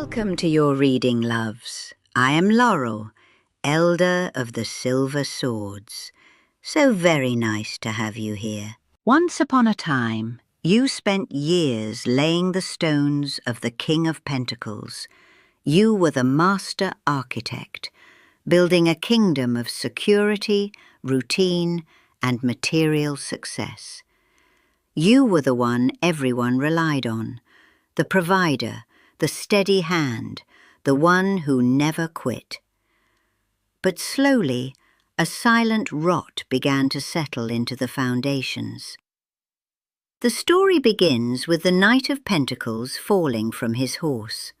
Welcome to your reading, loves. I am Laurel, Elder of the Silver Swords. So very nice to have you here. Once upon a time, you spent years laying the stones of the King of Pentacles. You were the master architect, building a kingdom of security, routine, and material success. You were the one everyone relied on, the provider, the steady hand, the one who never quit. But slowly, a silent rot began to settle into the foundations. The story begins with the Knight of Pentacles falling from his horse.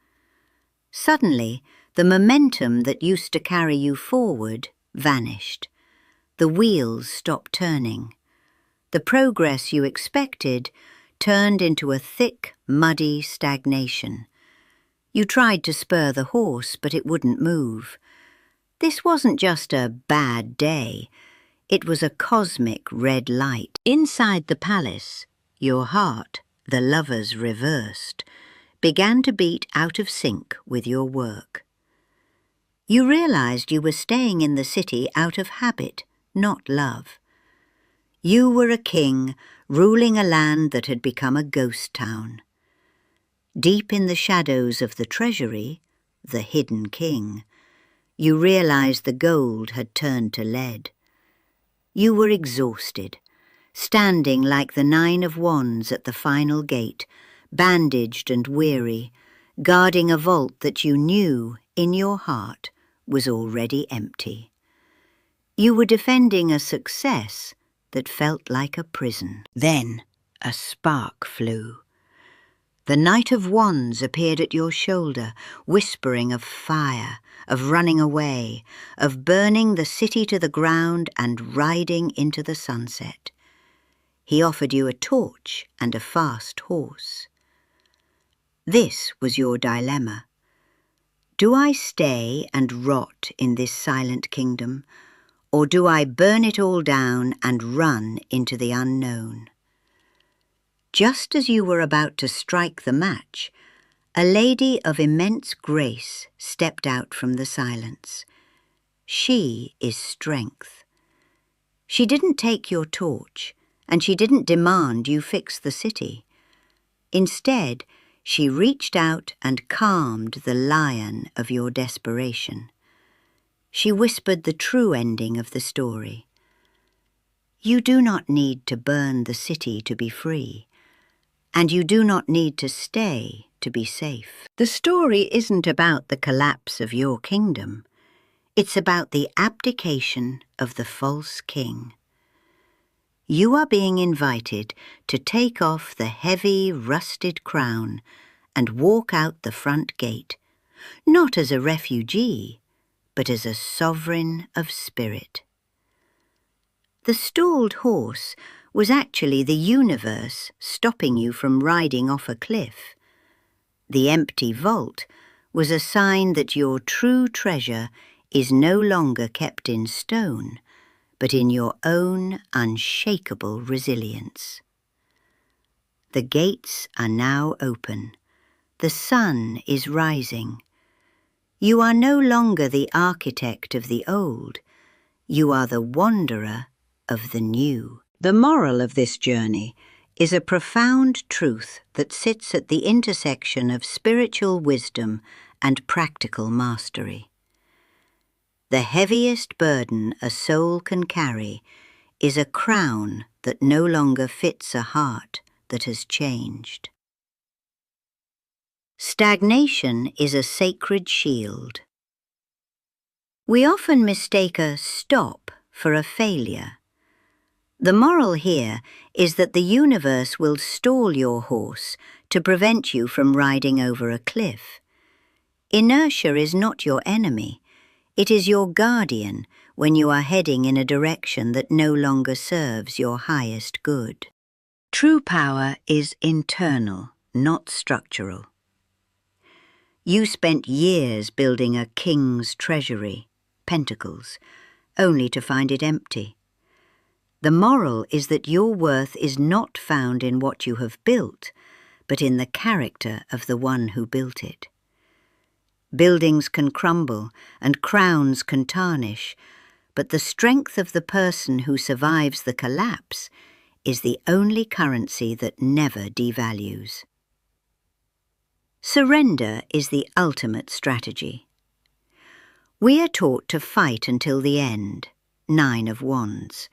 Suddenly, the momentum that used to carry you forward vanished. The wheels stopped turning. The progress you expected turned into a thick, muddy stagnation. You tried to spur the horse, but it wouldn't move. This wasn't just a bad day. It was a cosmic red light. Inside the palace, your heart, the lover's reversed, began to beat out of sync with your work. You realized you were staying in the city out of habit, not love. You were a king ruling a land that had become a ghost town. Deep in the shadows of the treasury, the hidden king, you realized the gold had turned to lead. You were exhausted, standing like the 9 of Wands at the final gate, bandaged and weary, guarding a vault that you knew, in your heart, was already empty. You were defending a success that felt like a prison. Then a spark flew. The Knight of Wands appeared at your shoulder, whispering of fire, of running away, of burning the city to the ground and riding into the sunset. He offered you a torch and a fast horse. This was your dilemma. Do I stay and rot in this silent kingdom, or do I burn it all down and run into the unknown? Just as you were about to strike the match, a lady of immense grace stepped out from the silence. She is strength. She didn't take your torch, and she didn't demand you fix the city. Instead, she reached out and calmed the lion of your desperation. She whispered the true ending of the story. You do not need to burn the city to be free. And you do not need to stay to be safe. The story isn't about the collapse of your kingdom. It's about the abdication of the false king. You are being invited to take off the heavy, rusted crown and walk out the front gate, not as a refugee, but as a sovereign of spirit. The stalled horse was actually the universe stopping you from riding off a cliff. The empty vault was a sign that your true treasure is no longer kept in stone, but in your own unshakable resilience. The gates are now open. The sun is rising. You are no longer the architect of the old. You are the wanderer of the new. The moral of this journey is a profound truth that sits at the intersection of spiritual wisdom and practical mastery. The heaviest burden a soul can carry is a crown that no longer fits a heart that has changed. Stagnation is a sacred shield. We often mistake a stop for a failure. The moral here is that the universe will stall your horse to prevent you from riding over a cliff. Inertia is not your enemy. It is your guardian when you are heading in a direction that no longer serves your highest good. True power is internal, not structural. You spent years building a king's treasury, Pentacles, only to find it empty. The moral is that your worth is not found in what you have built, but in the character of the one who built it. Buildings can crumble and crowns can tarnish, but the strength of the person who survives the collapse is the only currency that never devalues. Surrender is the ultimate strategy. We are taught to fight until the end, 9 of Wands,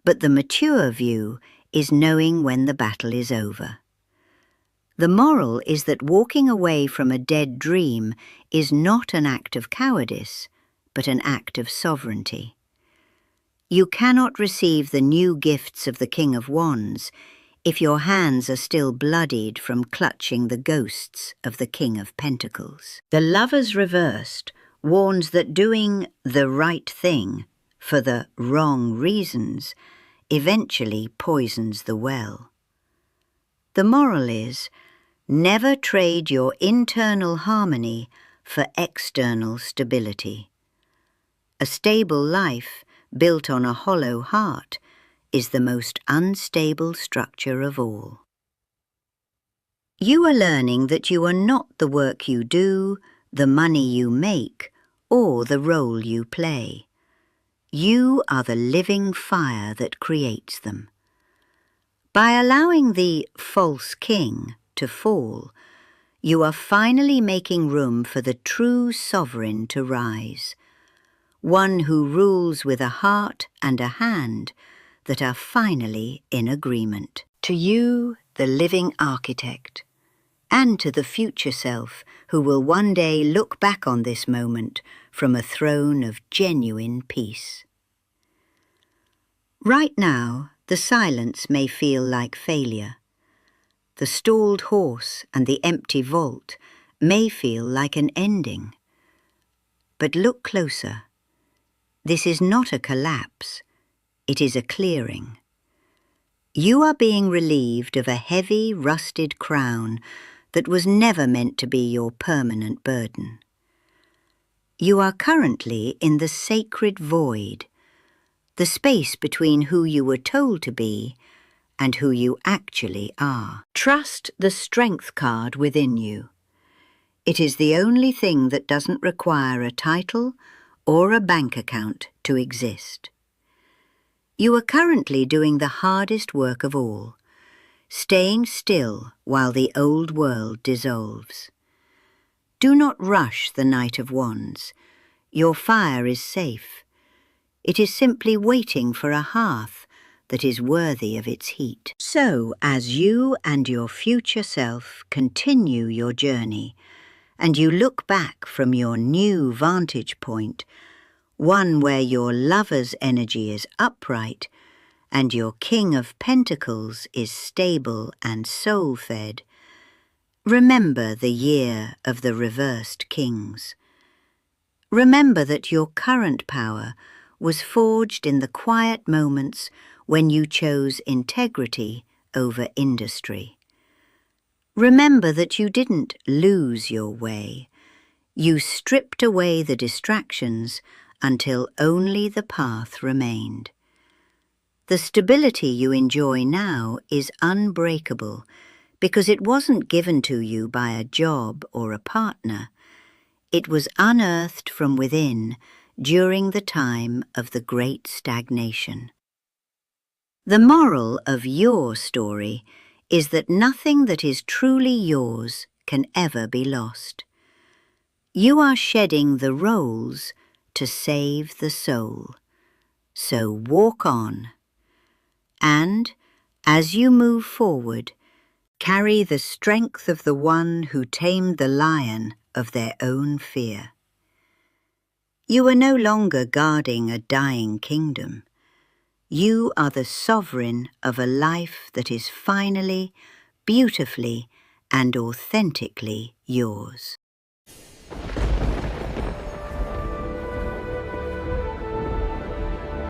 but the mature view is knowing when the battle is over. The moral is that walking away from a dead dream is not an act of cowardice, but an act of sovereignty. You cannot receive the new gifts of the King of Wands if your hands are still bloodied from clutching the ghosts of the King of Pentacles. The Lovers reversed warns that doing the right thing for the wrong reasons eventually poisons the well. The moral is, never trade your internal harmony for external stability. A stable life built on a hollow heart is the most unstable structure of all. You are learning that you are not the work you do, the money you make, or the role you play. You are the living fire that creates them. By allowing the false king to fall, you are finally making room for the true sovereign to rise, one who rules with a heart and a hand that are finally in agreement. To you, the living architect, and to the future self who will one day look back on this moment from a throne of genuine peace. Right now, the silence may feel like failure. The stalled horse and the empty vault may feel like an ending. But look closer. This is not a collapse, it is a clearing. You are being relieved of a heavy, rusted crown that was never meant to be your permanent burden. You are currently in the sacred void, the space between who you were told to be and who you actually are. Trust the strength card within you. It is the only thing that doesn't require a title or a bank account to exist. You are currently doing the hardest work of all, staying still while the old world dissolves. Do not rush the Knight of Wands. Your fire is safe. It is simply waiting for a hearth that is worthy of its heat. So, as you and your future self continue your journey, and you look back from your new vantage point, one where your lover's energy is upright and your King of Pentacles is stable and soul-fed, remember the year of the reversed kings. Remember that your current power was forged in the quiet moments when you chose integrity over industry. Remember that you didn't lose your way. You stripped away the distractions until only the path remained. The stability you enjoy now is unbreakable because it wasn't given to you by a job or a partner. It was unearthed from within during the time of the Great Stagnation. The moral of your story is that nothing that is truly yours can ever be lost. You are shedding the roles to save the soul. So walk on. And, as you move forward, carry the strength of the one who tamed the lion of their own fear. You are no longer guarding a dying kingdom. You are the sovereign of a life that is finally, beautifully, and authentically yours.